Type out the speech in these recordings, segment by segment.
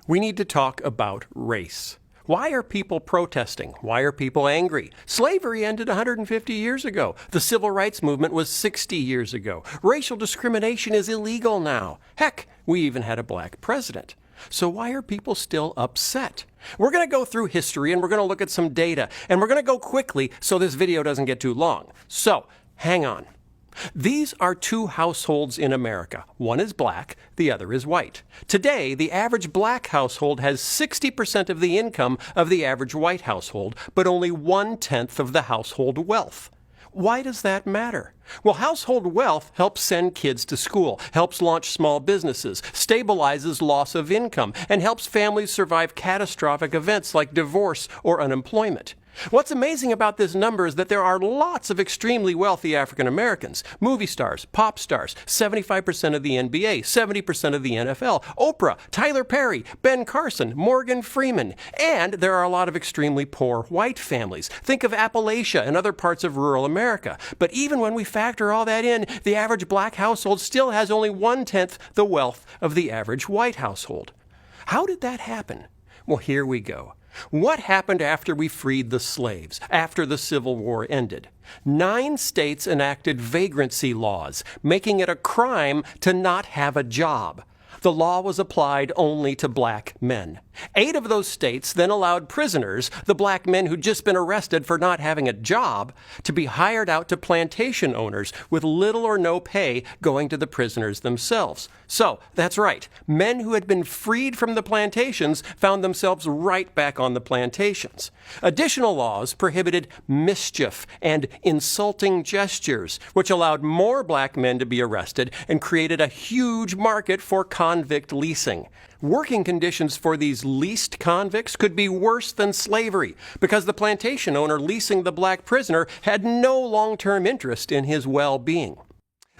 We need to talk about race. Why are people protesting? Why are people angry? Slavery ended 150 years ago. The civil rights movement was 60 years ago. Racial discrimination is illegal now. Heck, we even had a black president. So why are people still upset? We're going to go through history and we're going to look at some data, and we're going to go quickly so this video doesn't get too long. So hang on. These are two households in America. One is black, the other is white. Today, the average black household has 60% of the income of the average white household, but only 1/10 of the household wealth. Why does that matter? Well, household wealth helps send kids to school, helps launch small businesses, stabilizes loss of income, and helps families survive catastrophic events like divorce or unemployment. What's amazing about this number is that there are lots of extremely wealthy African Americans, movie stars, pop stars, 75% of the NBA, 70% of the NFL, Oprah, Tyler Perry, Ben Carson, Morgan Freeman, and there are a lot of extremely poor white families. Think of Appalachia and other parts of rural America. But even when we factor all that in, the average black household still has only 1/10 the wealth of the average white household. How did that happen? Well, here we go. What happened after we freed the slaves, after the Civil War ended? 9 states enacted vagrancy laws, making it a crime to not have a job. The law was applied only to black men. 8 of those states then allowed prisoners, the black men who'd just been arrested for not having a job, to be hired out to plantation owners with little or no pay going to the prisoners themselves. So, that's right, men who had been freed from the plantations found themselves right back on the plantations. Additional laws prohibited mischief and insulting gestures, which allowed more black men to be arrested and created a huge market for convict leasing. Working conditions for these leased convicts could be worse than slavery because the plantation owner leasing the black prisoner had no long-term interest in his well-being.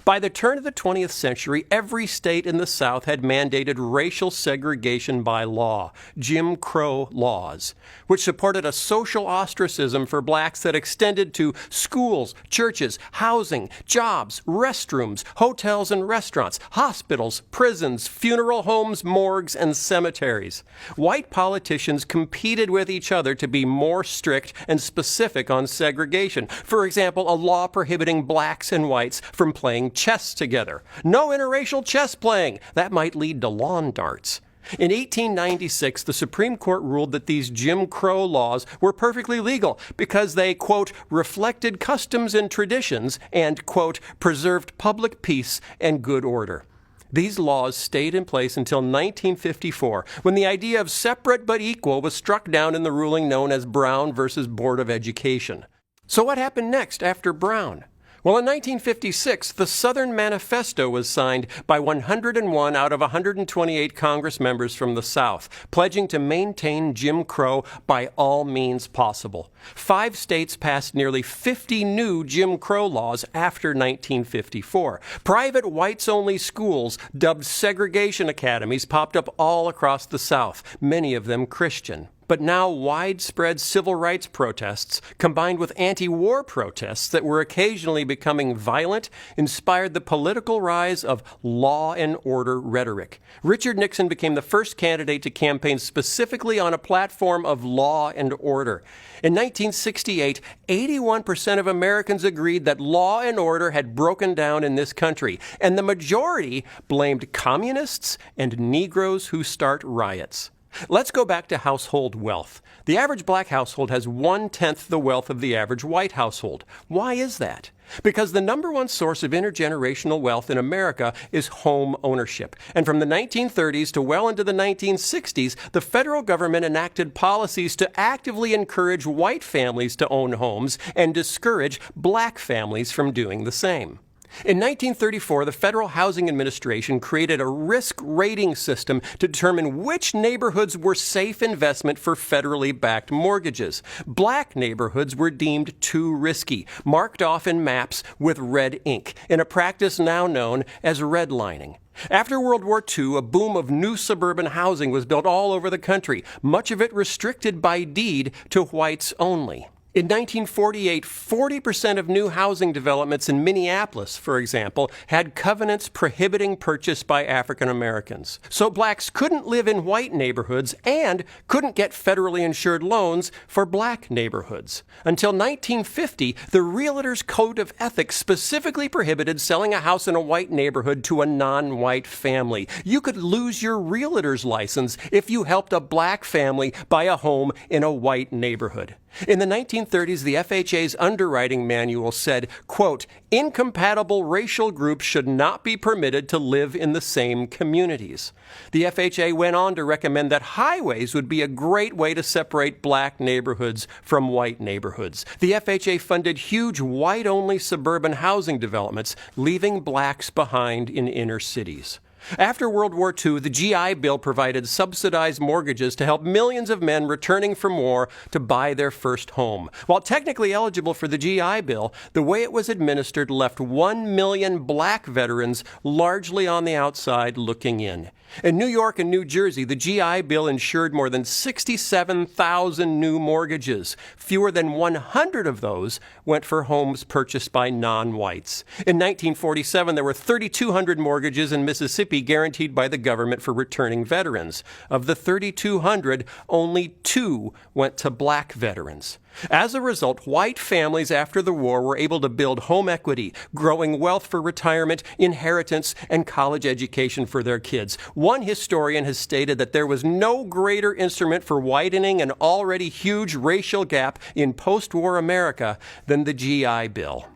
By the turn of the 20th century, every state in the South had mandated racial segregation by law, Jim Crow laws, which supported a social ostracism for blacks that extended to schools, churches, housing, jobs, restrooms, hotels and restaurants, hospitals, prisons, funeral homes, morgues, and cemeteries. White politicians competed with each other to be more strict and specific on segregation. For example, a law prohibiting blacks and whites from playing chess together. No interracial chess playing. That might lead to lawn darts. In 1896, the Supreme Court ruled that these Jim Crow laws were perfectly legal because they, quote, reflected customs and traditions and, quote, preserved public peace and good order. These laws stayed in place until 1954, when the idea of separate but equal was struck down in the ruling known as Brown versus Board of Education. So what happened next after Brown? Well, in 1956, the Southern Manifesto was signed by 101 out of 128 Congress members from the South, pledging to maintain Jim Crow by all means possible. 5 states passed nearly 50 new Jim Crow laws after 1954. Private whites-only schools, dubbed segregation academies, popped up all across the South, many of them Christian. But now widespread civil rights protests, combined with anti-war protests that were occasionally becoming violent, inspired the political rise of law and order rhetoric. Richard Nixon became the first candidate to campaign specifically on a platform of law and order. In 1968, 81% of Americans agreed that law and order had broken down in this country, and the majority blamed communists and Negroes who start riots. Let's go back to household wealth. The average black household has 1/10 the wealth of the average white household. Why is that? Because the number one source of intergenerational wealth in America is home ownership. And from the 1930s to well into the 1960s, the federal government enacted policies to actively encourage white families to own homes and discourage black families from doing the same. In 1934, the Federal Housing Administration created a risk rating system to determine which neighborhoods were safe investment for federally backed mortgages. Black neighborhoods were deemed too risky, marked off in maps with red ink, in a practice now known as redlining. After World War II, a boom of new suburban housing was built all over the country, much of it restricted by deed to whites only. In 1948, 40% of new housing developments in Minneapolis, for example, had covenants prohibiting purchase by African Americans. So blacks couldn't live in white neighborhoods and couldn't get federally insured loans for black neighborhoods. Until 1950, the Realtors Code of Ethics specifically prohibited selling a house in a white neighborhood to a non-white family. You could lose your realtor's license if you helped a black family buy a home in a white neighborhood. In the 1930s, the FHA's underwriting manual said, quote, incompatible racial groups should not be permitted to live in the same communities. The FHA went on to recommend that highways would be a great way to separate black neighborhoods from white neighborhoods. The FHA funded huge white-only suburban housing developments, leaving blacks behind in inner cities. After World War II, the GI Bill provided subsidized mortgages to help millions of men returning from war to buy their first home. While technically eligible for the GI Bill, the way it was administered left 1 million black veterans largely on the outside looking in. In New York and New Jersey, the GI Bill insured more than 67,000 new mortgages. Fewer than 100 of those went for homes purchased by non-whites. In 1947, there were 3,200 mortgages in Mississippi guaranteed by the government for returning veterans. Of the 3,200, only 2 went to black veterans. As a result, white families after the war were able to build home equity, growing wealth for retirement, inheritance, and college education for their kids. One historian has stated that there was no greater instrument for widening an already huge racial gap in post-war America than the GI Bill.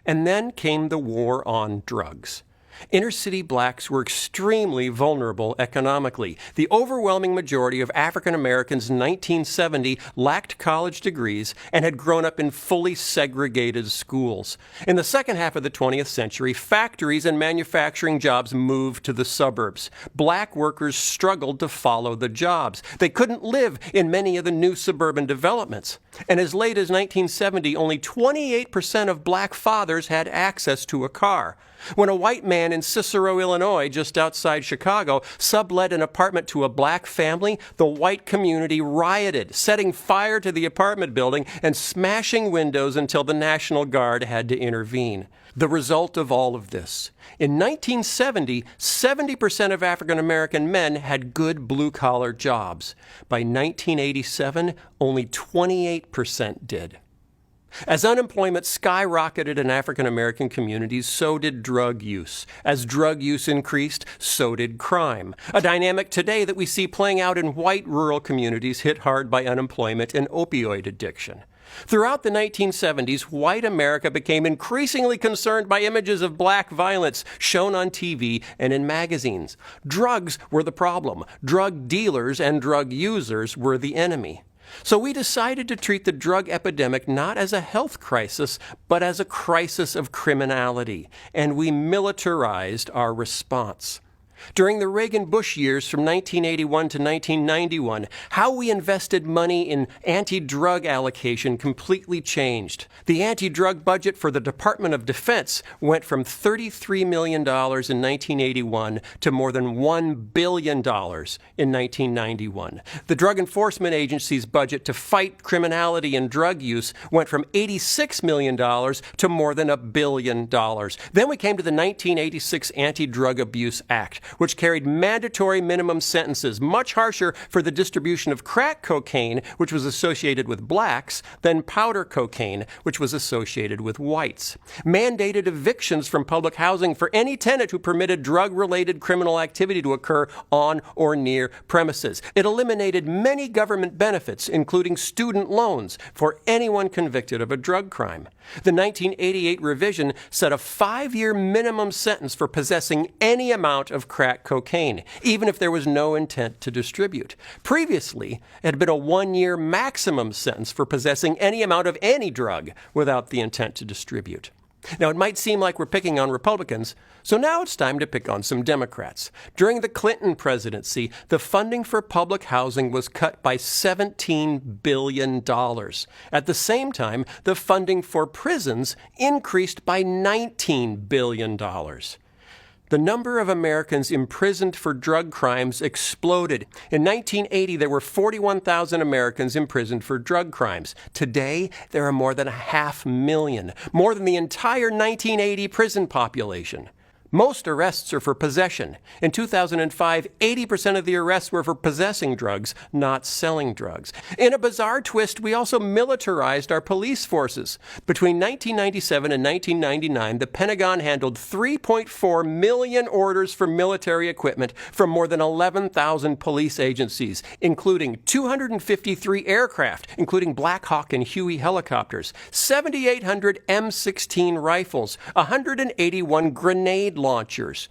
And then came the war on drugs. Inner-city blacks were extremely vulnerable economically. The overwhelming majority of African Americans in 1970 lacked college degrees and had grown up in fully segregated schools. In the second half of the 20th century, factories and manufacturing jobs moved to the suburbs. Black workers struggled to follow the jobs. They couldn't live in many of the new suburban developments. And as late as 1970, only 28% of black fathers had access to a car. When a white man in Cicero, Illinois, just outside Chicago, sublet an apartment to a black family, the white community rioted, setting fire to the apartment building and smashing windows until the National Guard had to intervene. The result of all of this: in 1970, 70% of African American men had good blue-collar jobs. By 1987, only 28% did. As unemployment skyrocketed in African American communities, so did drug use. As drug use increased, so did crime. A dynamic today that we see playing out in white rural communities hit hard by unemployment and opioid addiction. Throughout the 1970s, white America became increasingly concerned by images of black violence shown on TV and in magazines. Drugs were the problem. Drug dealers and drug users were the enemy. So we decided to treat the drug epidemic not as a health crisis, but as a crisis of criminality, and we militarized our response. During the Reagan-Bush years from 1981 to 1991, how we invested money in anti-drug allocation completely changed. The anti-drug budget for the Department of Defense went from $33 million in 1981 to more than $1 billion in 1991. The Drug Enforcement Agency's budget to fight criminality and drug use went from $86 million to more than $1 billion. Then we came to the 1986 Anti-Drug Abuse Act, which carried mandatory minimum sentences, much harsher for the distribution of crack cocaine, which was associated with blacks, than powder cocaine, which was associated with whites. Mandated evictions from public housing for any tenant who permitted drug-related criminal activity to occur on or near premises. It eliminated many government benefits, including student loans, for anyone convicted of a drug crime. The 1988 revision set a 5-year minimum sentence for possessing any amount of crack cocaine, even if there was no intent to distribute. Previously, it had been a 1-year maximum sentence for possessing any amount of any drug without the intent to distribute. Now, it might seem like we're picking on Republicans, so now it's time to pick on some Democrats. During the Clinton presidency, the funding for public housing was cut by $17 billion. At the same time, the funding for prisons increased by $19 billion. The number of Americans imprisoned for drug crimes exploded. In 1980, there were 41,000 Americans imprisoned for drug crimes. Today, there are more than 500,000, more than the entire 1980 prison population. Most arrests are for possession. In 2005, 80% of the arrests were for possessing drugs, not selling drugs. In a bizarre twist, we also militarized our police forces. Between 1997 and 1999, the Pentagon handled 3.4 million orders for military equipment from more than 11,000 police agencies, including 253 aircraft, including Black Hawk and Huey helicopters, 7,800 M16 rifles, 181 grenade launchers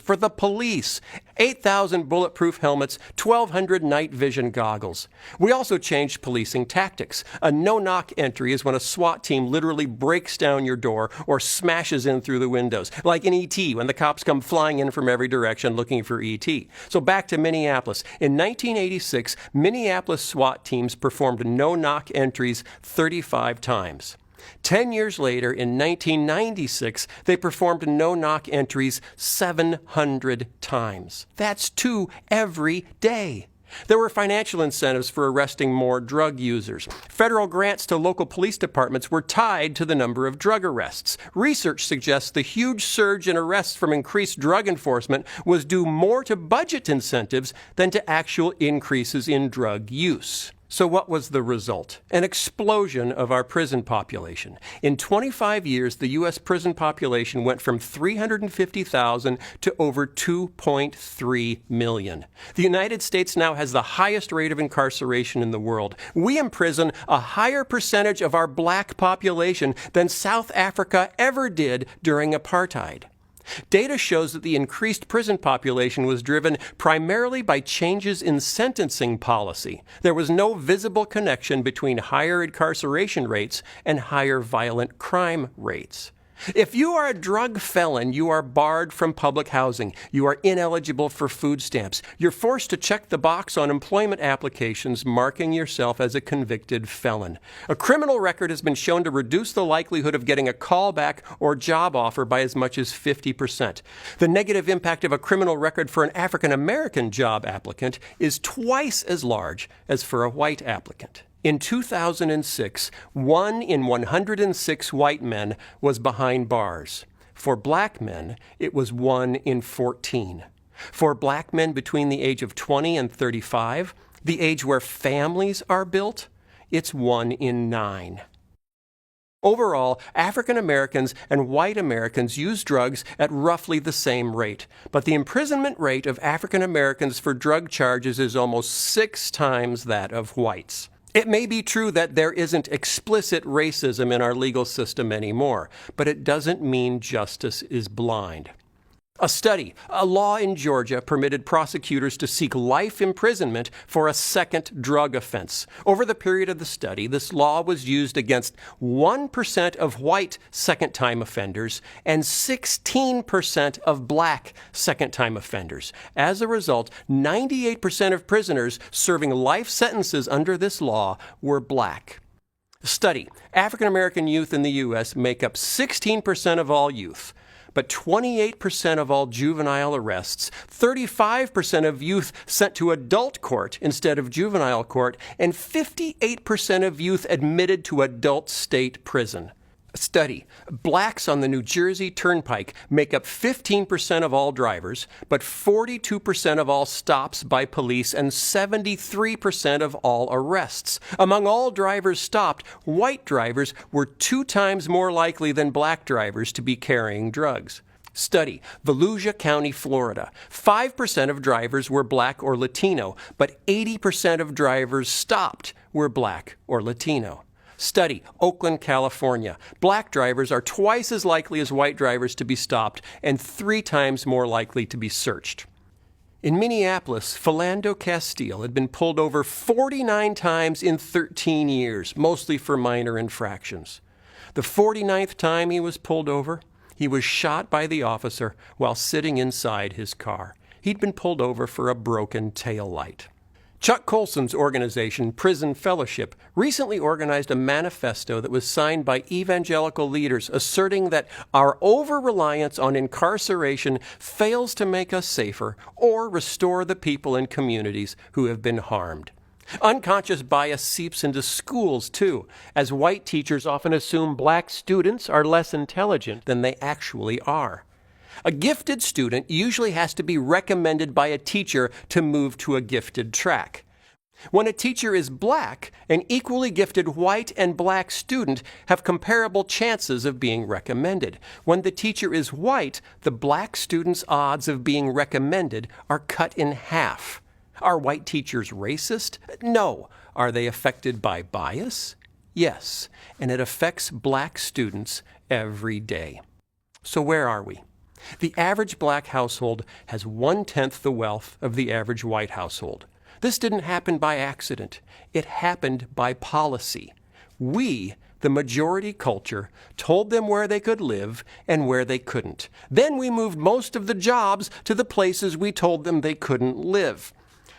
for the police, 8,000 bulletproof helmets, 1,200 night vision goggles. We also changed policing tactics. A no-knock entry is when a SWAT team literally breaks down your door or smashes in through the windows, like in E.T. when the cops come flying in from every direction looking for E.T. So back to Minneapolis. In 1986, Minneapolis SWAT teams performed no-knock entries 35 times. 10 years later, in 1996, they performed no-knock entries 700 times. That's 2 every day. There were financial incentives for arresting more drug users. Federal grants to local police departments were tied to the number of drug arrests. Research suggests the huge surge in arrests from increased drug enforcement was due more to budget incentives than to actual increases in drug use. So what was the result? An explosion of our prison population. In 25 years, the U.S. prison population went from 350,000 to over 2.3 million. The United States now has the highest rate of incarceration in the world. We imprison a higher percentage of our black population than South Africa ever did during apartheid. Data shows that the increased prison population was driven primarily by changes in sentencing policy. There was no visible connection between higher incarceration rates and higher violent crime rates. If you are a drug felon, you are barred from public housing. You are ineligible for food stamps. You're forced to check the box on employment applications marking yourself as a convicted felon. A criminal record has been shown to reduce the likelihood of getting a callback or job offer by as much as 50%. The negative impact of a criminal record for an African American job applicant is twice as large as for a white applicant. In 2006, 1 in 106 white men was behind bars. For black men, it was 1 in 14. For black men between the age of 20 and 35, the age where families are built, it's 1 in 9. Overall, African Americans and white Americans use drugs at roughly the same rate, but the imprisonment rate of African Americans for drug charges is almost 6 times that of whites. It may be true that there isn't explicit racism in our legal system anymore, but it doesn't mean justice is blind. A law in Georgia permitted prosecutors to seek life imprisonment for a second drug offense. Over the period of the study, this law was used against 1% of white second-time offenders and 16% of black second-time offenders. As a result, 98% of prisoners serving life sentences under this law were black. Study: African American youth in the U.S. make up 16% of all youth. But 28% of all juvenile arrests, 35% of youth sent to adult court instead of juvenile court, and 58% of youth admitted to adult state prison. Study: blacks on the New Jersey Turnpike make up 15% of all drivers, but 42% of all stops by police and 73% of all arrests. Among all drivers stopped, white drivers were 2 times more likely than black drivers to be carrying drugs. Study: Volusia County, Florida. 5% of drivers were black or Latino, but 80% of drivers stopped were black or Latino. Study: Oakland, California. Black drivers are twice as likely as white drivers to be stopped and 3 times more likely to be searched. In Minneapolis, Philando Castile had been pulled over 49 times in 13 years, mostly for minor infractions. The 49th time he was pulled over, he was shot by the officer while sitting inside his car. He'd been pulled over for a broken taillight. Chuck Colson's organization, Prison Fellowship, recently organized a manifesto that was signed by evangelical leaders asserting that our over-reliance on incarceration fails to make us safer or restore the people and communities who have been harmed. Unconscious bias seeps into schools, too, as white teachers often assume black students are less intelligent than they actually are. A gifted student usually has to be recommended by a teacher to move to a gifted track. When a teacher is black, an equally gifted white and black student have comparable chances of being recommended. When the teacher is white, the black student's odds of being recommended are cut in half. Are white teachers racist? No. Are they affected by bias? Yes, and it affects black students every day. So where are we? The average black household has 1/10 the wealth of the average white household. This didn't happen by accident. It happened by policy. We, the majority culture, told them where they could live and where they couldn't. Then we moved most of the jobs to the places we told them they couldn't live.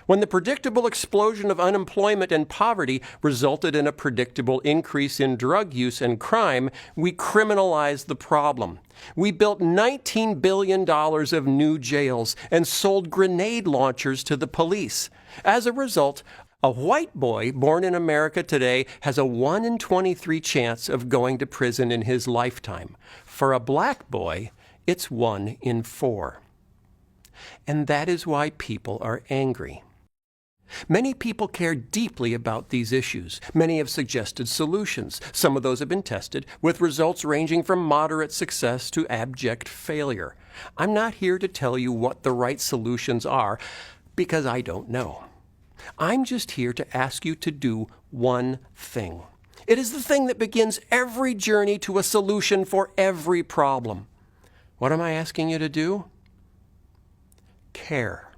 When the predictable explosion of unemployment and poverty resulted in a predictable increase in drug use and crime, we criminalized the problem. We built $19 billion of new jails and sold grenade launchers to the police. As a result, a white boy born in America today has a 1 in 23 chance of going to prison in his lifetime. For a black boy, it's 1 in 4. And that is why people are angry. Many people care deeply about these issues. Many have suggested solutions. Some of those have been tested, with results ranging from moderate success to abject failure. I'm not here to tell you what the right solutions are, because I don't know. I'm just here to ask you to do one thing. It is the thing that begins every journey to a solution for every problem. What am I asking you to do? Care.